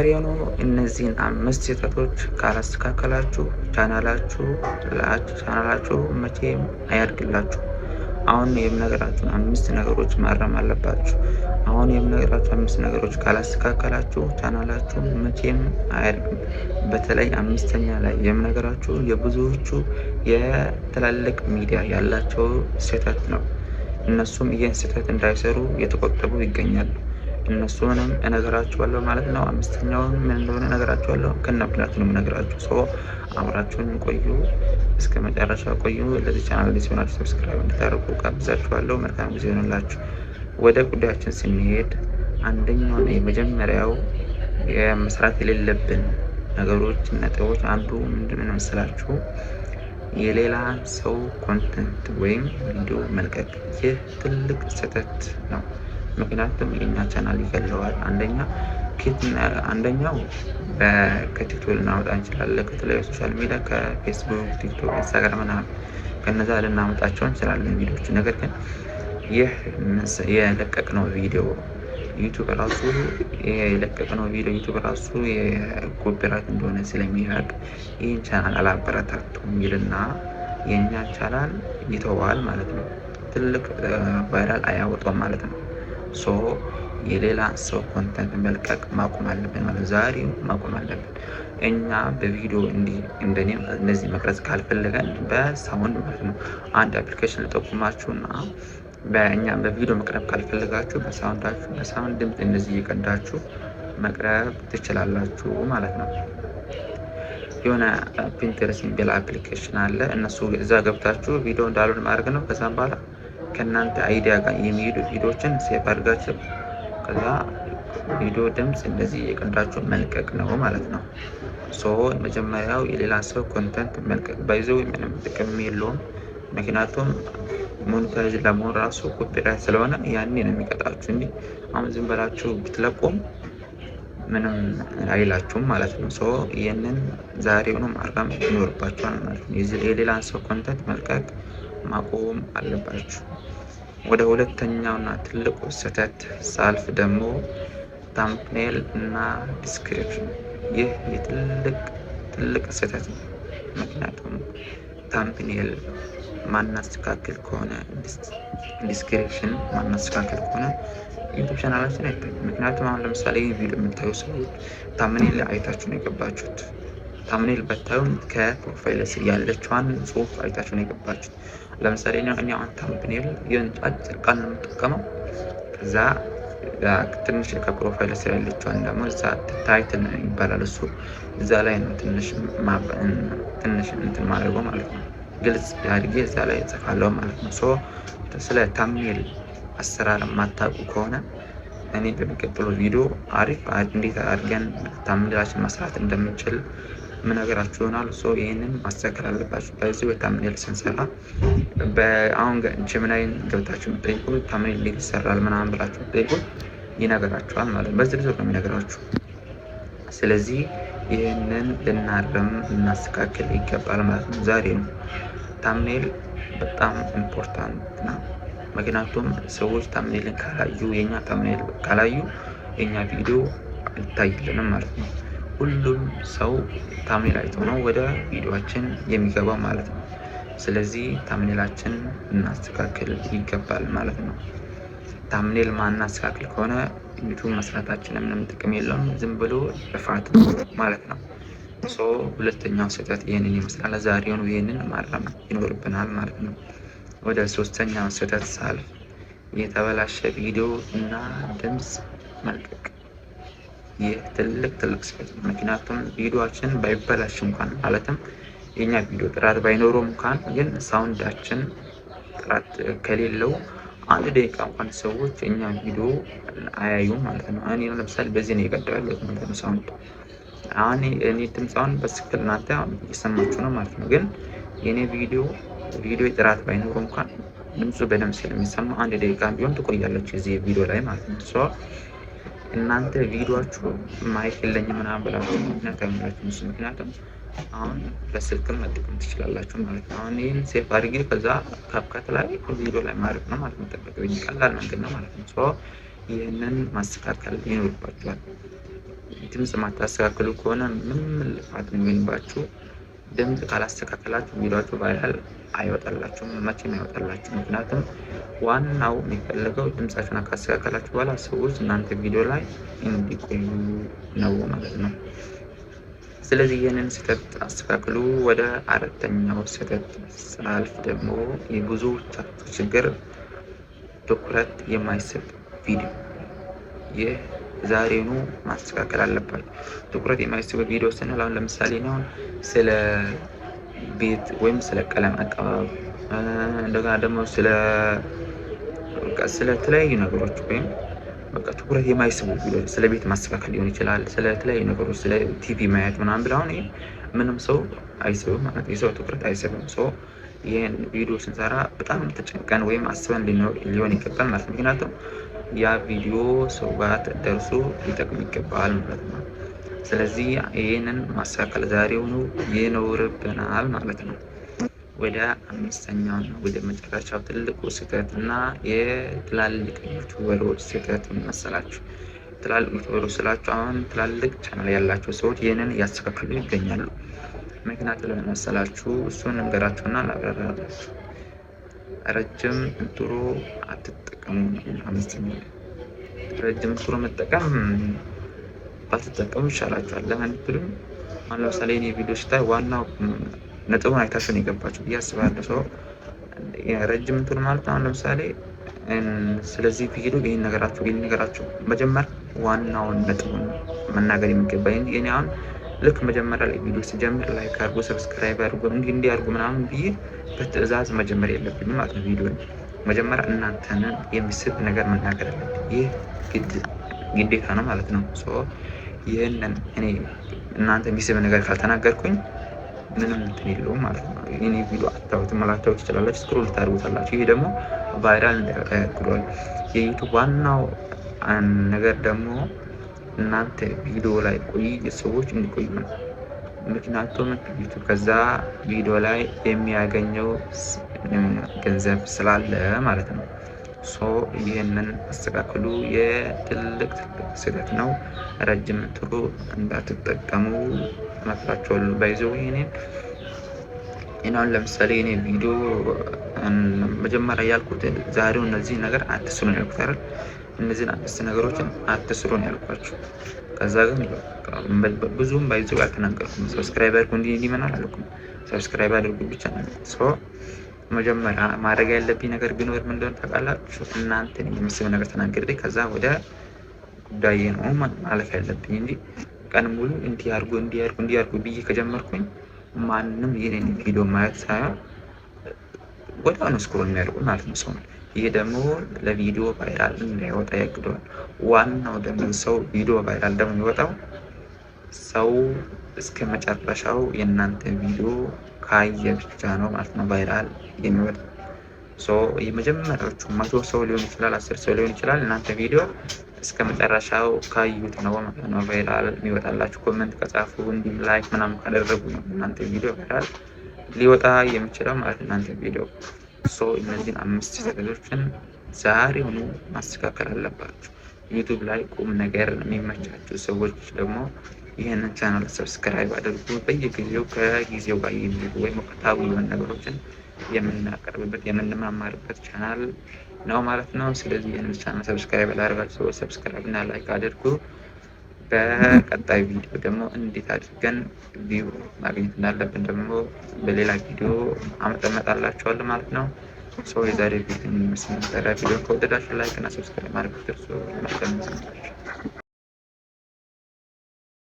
ዛሬውኑ እነዚህን 5 ስህተቶች ካላስተካከላችሁ ቻናላችሁ መቼም አያድግላችሁ። አሁን የምነግራችሁን 5 ነገሮች ማረም አለባችሁ። አሁን የምነግራችሁ 5 ነገሮች ካላስተካከላችሁ ቻናላችሁ መቼም አያድግም። በተለይ 5ኛ ላይ የምነግራችሁ የብዙዎቹ የትላልቅ ሚዲያ ያላቸው ስህተት ነው። እነሱም ይህን ስህተት እንዳይሰሩ የተቆጠቡ ይገኛሉ። እነሱንም እነግራችኋለሁ ማለት ነው። 5ኛውን ምን እንደሆነ እነግራችኋለሁ። ከነምክንያቱ ነው የምነግራችሁ። አብራችሁን ቆዩ፣ እስከ መጨረሻ ቆዩ። ለዚህ ቻናል አዲስ ሆናችሁ ሰብስክራይብ እንድታደርጉ ጋብዛችኋለሁ። መልካም ጊዜ ይሁንላችሁ። ወደ ጉዳያችን ስንሄድ አንደኛው የመጀመሪያው መስራት የሌለብን ነገሮች ነጥቦች አንዱ ምንድነው መሰላችሁ? የሌላ ሰው ኮንተንት ወይም ቪዲዮ መልቀቅ። ይህ ትልቅ ስህተት ነው። ምክንያቱም የኛ ቻናል ይገለዋል። አንደኛው ከቲክቶክ ልናመጣ እንችላለን፣ ከተለያዩ ሶሻል ሚዲያ ከፌስቡክ፣ ቲክቶክ፣ ኢንስታግራም ምናምን ከነዛ ልናመጣቸው እንችላለን ቪዲዮዎች። ነገር ግን ይህ የለቀቅነው ቪዲዮ ዩቲዩብ ራሱ የኮፒራይት እንደሆነ ስለሚያውቅ ይህን ቻናል አላበረታቱም ይልና የኛ ቻናል ይተዋል ማለት ነው። ትልቅ ቫይራል አያወጣም ማለት ነው። የሌላ ሰው ኮንተንት መልቀቅ ማቆም አለብን ማለት ዛሬው ማቆም አለብን። እኛ በቪዲዮ እንደዚህ መቅረጽ ካልፈለገን በሳውንድ ማለት ነው አንድ አፕሊኬሽን ልጠቁማችሁና በእኛ በቪዲዮ መቅረብ ካልፈለጋችሁ በሳውንድ ድምፅ እንደዚህ እየቀዳችሁ መቅረብ ትችላላችሁ ማለት ነው። የሆነ ፒንተረስት የሚል አፕሊኬሽን አለ። እነሱ እዛ ገብታችሁ ቪዲዮ እንዳሉን ማድረግ ነው። ከዛም በኋላ ከእናንተ አይዲያ ጋር የሚሄዱ ቪዲዮዎችን ሴቭ አድርጋችሁ ከዛ ቪዲዮ ድምፅ እንደዚህ የቀዳችሁ መልቀቅ ነው ማለት ነው። መጀመሪያው የሌላ ሰው ኮንተንት መልቀቅ ባይዘው ምንም ጥቅም የለውም። ምክንያቱም ሞኔታይዝ ለመሆን ራሱ ኮፒራይት ስለሆነ ያኔ ነው የሚቀጣችሁ እንጂ አሁን ዝም ብላችሁ ብትለቁም ምንም አይላችሁም ማለት ነው። ይህንን ዛሬውኑ ማረም ይኖርባችኋል ማለት ነው። የሌላን ሰው ኮንተንት መልቀቅ ማቆም አለባችሁ። ወደ ሁለተኛውና ትልቁ ስህተት ሳልፍ ደግሞ ታምፕኔል እና ዲስክሪፕሽን። ይህ ትልቅ ስህተት ነው። ምክንያቱም ታምፕኔል ማናስተካክል ከሆነ ዲስክሪፕሽን ማናስተካክል ከሆነ ዩቲዩብ ቻናላችን አይታይም። ምክንያቱም አሁን ለምሳሌ ቪዲዮ የምታዩ ሰዎች ታምኔል አይታችሁ ነው የገባችሁት። ታምኔል በታዩን ከፕሮፋይል ስር ያለችዋን ጽሁፍ አይታችሁ ነው የገባችሁት። ለምሳሌ እኔ አሁን ታምፕኔል አጭር ቃል ነው የምጠቀመው። ከዛ ትንሽ ከፕሮፋይል ስር ያለችዋን ደግሞ እዛ ታይትል ይባላል። እዛ ላይ ነው ትንሽ እንትን ማድረገው ማለት ነው። ግልጽ አድርጌ እዛ ላይ እጽፋለሁ ማለት ነው። ስለ ታምኔል አሰራር የማታውቁ ከሆነ እኔ በሚቀጥለው ቪዲዮ አሪፍ እንዴት አድርገን ታምኔላችን መስራት እንደምንችል ምነግራችሁ ይሆናል። ይህንን ማስተካከል አለባችሁ። በዚህ ታምኔል ስንሰራ አሁን ጀሚናይን ገብታችሁ ጠይቁ፣ ታምኔል እንዴት ይሰራል ምናምን ብላችሁ ጠይቁ፣ ይነግራችኋል ማለት ነው። በዝርዝር ነው የሚነግራችሁ። ስለዚህ ይህንን ልናስተካክል ይገባል ማለት ነው። ዛሬ ነው ታምኔል በጣም ኢምፖርታንት ነው። ምክንያቱም ሰዎች ታምኔልን የኛ ታምኔል ካላዩ የኛ ቪዲዮ አይታይልንም ማለት ነው። ሁሉም ሰው ታምኔል አይቶ ነው ወደ ቪዲዮአችን የሚገባው ማለት ነው። ስለዚህ ታምኔላችን እናስተካክል ይገባል ማለት ነው። ታምኔል ማናስተካክል ከሆነ ዩቲዩብ መስራታችን ምንም ጥቅም የለውም፣ ዝም ብሎ ልፋት ማለት ነው። ሁለተኛው ስህተት ይህንን ይመስላል። ዛሬውን ይህንን ማረም ይኖርብናል ማለት ነው። ወደ ሶስተኛው ስህተት ሳልፍ የተበላሸ ቪዲዮ እና ድምፅ መልቀቅ። ይህ ትልቅ ስህተት ነው። ምክንያቱም ቪዲዮአችን ባይበላሽ እንኳን ማለትም የኛ ቪዲዮ ጥራት ባይኖረው እንኳን ግን ሳውንዳችን ጥራት ከሌለው 1 ደቂቃ እንኳን ሰዎች የኛ ቪዲዮ አያዩም ማለት ነው። እኔ ለምሳሌ በዚህ ነው የቀዳው ያለሁት ማለት ነው። ሳውንድ አሁን እኔ ድምጻውን በትክክል እናንተ እየሰማችሁ ነው ማለት ነው። ግን የኔ ቪዲዮ ጥራት ባይኖረው እንኳን ድምፁ በደንብ ስለሚሰማ 1 ደቂቃ ቢሆን ትቆያለች እዚህ ቪዲዮ ላይ ማለት ነው። እናንተ ቪዲዮአችሁ ማይክ የለኝም ምናምን ብላችሁ ምክንያቱም አሁን በስልክም መጠቀም ትችላላችሁ ማለት ነው። አሁን ይህን ሴፍ አድርጌ ከዛ ካፕካት ላይ ቪዲዮ ላይ ማድረግ ነው ማለት ነው። ጠበቀኝ ቀላል መንገድ ነው ማለት ነው። ይህንን ማስተካከል ይኖርባችኋል። ድምፅ ማታስተካክሉ ከሆነ ምንም ልፋት ነው የሚሆንባችሁ። ድምፅ ካላስተካከላችሁ ቪዲዮአችሁ ቫይራል አይወጣላችሁም፣ መቼም አይወጣላችሁ። ምክንያቱም ዋናው የሚፈልገው ድምፃችሁን ካስተካከላችሁ በኋላ ሰዎች እናንተ ቪዲዮ ላይ እንዲቆዩ ነው ማለት ነው። ስለዚህ ይህንን ስህተት አስተካክሉ። ወደ አራተኛው ስህተት ሳልፍ ደግሞ የብዙዎቻችሁ ችግር ትኩረት የማይሰጥ ቪዲዮ። ይህ ዛሬኑ ማስተካከል አለባችሁ። ትኩረት የማይስብ ቪዲዮ ስንል አሁን ለምሳሌ ነው ስለ ቤት ወይም ስለ ቀለም አቀባብ እንደገና ደግሞ ስለ ተለያዩ ነገሮች ወይም በቃ ትኩረት የማይስቡ ቪዲዮ ስለ ቤት ማስተካከል ሊሆን ይችላል፣ ስለ ተለያዩ ነገሮች ስለ ቲቪ ማየት ምናምን ብለው አሁን ምንም ሰው አይስብም ማለት የሰው ትኩረት አይስብም። ሰው ይህን ቪዲዮ ስንሰራ በጣም ተጨንቀን ወይም አስበን ሊሆን ይገባል ማለት ነው። ምክንያቱም ያ ቪዲዮ ሰው ጋር ደርሶ ሊጠቅም ይገባል ማለት ነው። ስለዚህ ይህንን ማስተካከል ዛሬውኑ ይኖርብናል ማለት ነው። ወደ አምስተኛው ወደ መጨረሻው ትልቁ ስህተት እና የትላልቅ ዩቲዩበሮች ስህተት መሰላችሁ። ትላልቅ ዩቲዩበሮች ስላችሁ አሁን ትላልቅ ቻናል ያላቸው ሰዎች ይህንን እያስተካከሉ ይገኛሉ። ምክንያቱ ለምን መሰላችሁ? እሱን እንገራችሁና ላብራራላችሁ። ረጅም ኢንትሮ አትጠቀሙ። ረጅም ኢንትሮ መጠቀም ባትጠቀሙ ይሻላችኋል። ለምን ብትሉም አሁን ለምሳሌ እኔ ቪዲዮ ስታይ ዋናው ነጥቡን አይታችሁ ነው የገባችሁ ብዬ አስባለሁ። ሰው ረጅም ኢንትሮ ማለት አሁን ለምሳሌ ስለዚህ ቪዲዮ ይህን ነገራችሁ መጀመር ዋናውን ነጥቡን መናገር የሚገባኝ እንጂ እኔ አሁን ልክ መጀመሪያ ላይ ቪዲዮ ሲጀምር ላይክ አድርጉ፣ ሰብስክራይብ አድርጉ፣ እንዲህ አድርጉ ምናምን ብዬ በትዕዛዝ መጀመር የለብኝም ማለት ነው። ቪዲዮ መጀመሪያ እናንተን የሚስብ ነገር መናገር አለብኝ። ይህ ግዴታ ነው ማለት ነው። ይህንን እኔ እናንተ የሚስብ ነገር ካልተናገርኩኝ ምንም እንትን የለውም ማለት ነው። እኔ ቪዲዮ አታዩትም ላታዩት ትችላላችሁ፣ ስክሮል ታደርጉታላችሁ። ይሄ ደግሞ ቫይራል እንዳይወጣ ያግዷል። የዩቱብ ዋናው ነገር ደግሞ እናንተ ቪዲዮ ላይ ቆይ ሰዎች እንዲቆዩ ነው። ምክንያቱም ዩቱብ ከዛ ቪዲዮ ላይ የሚያገኘው ገንዘብ ስላለ ማለት ነው። ይህንን አስተካክሉ። የትልቅ ስህተት ነው። ረጅም ኢንትሮ እንዳትጠቀሙ እመክራችኋለሁ። ባይዘው አሁን ለምሳሌ እኔ ቪዲዮ መጀመሪያ ያልኩት ዛሬው እነዚህ ነገር አትስሩ ነው ያልኩት አይደል? እነዚህን 5 ነገሮችን አትስሩ ነው ያልኳችሁ። ከዛ ግን ብዙም ባይዘው አልተናገርኩም። ሰብስክራይብ አድርጉ እንዲህ ምን አላልኩም። ሰብስክራይብ አድርጉ ብቻ ነው። መጀመሪያ ማድረግ ያለብኝ ነገር ቢኖር ምን እንደሆነ ታውቃላችሁ? እናንተን የሚስብ ነገር ተናግሬ ከዛ ወደ ጉዳዬ ነው ማለፍ ያለብኝ እንጂ ቀን ሙሉ እንዲህ አድርጉ ብዬ ከጀመርኩኝ ማንም ይሄን ቪዲዮ ማየት ሳይሆን ወዲያውኑ ስክሮል የሚያደርጉ ማለት ነው ሰው። ይሄ ደግሞ ለቪዲዮ ቫይራል እንዳይወጣ ያግደዋል። ዋናው ደግሞ ሰው ቪዲዮ ቫይራል ደግሞ የሚወጣው ሰው እስከ መጨረሻው የእናንተ ቪዲዮ ካየ ብቻ ነው ማለት ነው ቫይራል የሚወጣ። የመጀመሪያዎቹ 100 ሰው ሊሆን ይችላል፣ 10 ሰው ሊሆን ይችላል። እናንተ ቪዲዮ እስከ መጨረሻው ካዩት ነው ማለት ነው ቫይራል የሚወጣላችሁ። ኮሜንት ከጻፉ እንዲህ ላይክ ምናምን ካደረጉ ነው እናንተ ቪዲዮ ቫይራል ሊወጣ የሚችለው ማለት እናንተ ቪዲዮ። እነዚህን 5 ስህተቶችን ዛሬውኑ ማስተካከል አለባችሁ። ዩቱብ ላይ ቁም ነገር የሚመቻችሁ ሰዎች ደግሞ ይህንን ቻናል ሰብስክራይብ አድርጉ። በየጊዜው ከጊዜው ጋር የሚሄዱ ወይም ወቅታዊ የሆኑ ነገሮችን የምናቀርብበት የምንማማርበት ቻናል ነው ማለት ነው። ስለዚህ ይህንን ቻናል ሰብስክራይብ ያላደረጋችሁ ሰዎች ሰብስክራይብ እና ላይክ አድርጉ። በቀጣይ ቪዲዮ ደግሞ እንዴት አድርገን ቪው ማግኘት እንዳለብን ደግሞ በሌላ ቪዲዮ አመጣላችኋለሁ ማለት ነው። የዛሬ ቪዲዮ የሚመስል ነበረ። ቪዲዮ ከወደዳችሁ ላይክ እና ሰብስክራይብ ማድረግ ትርሱ።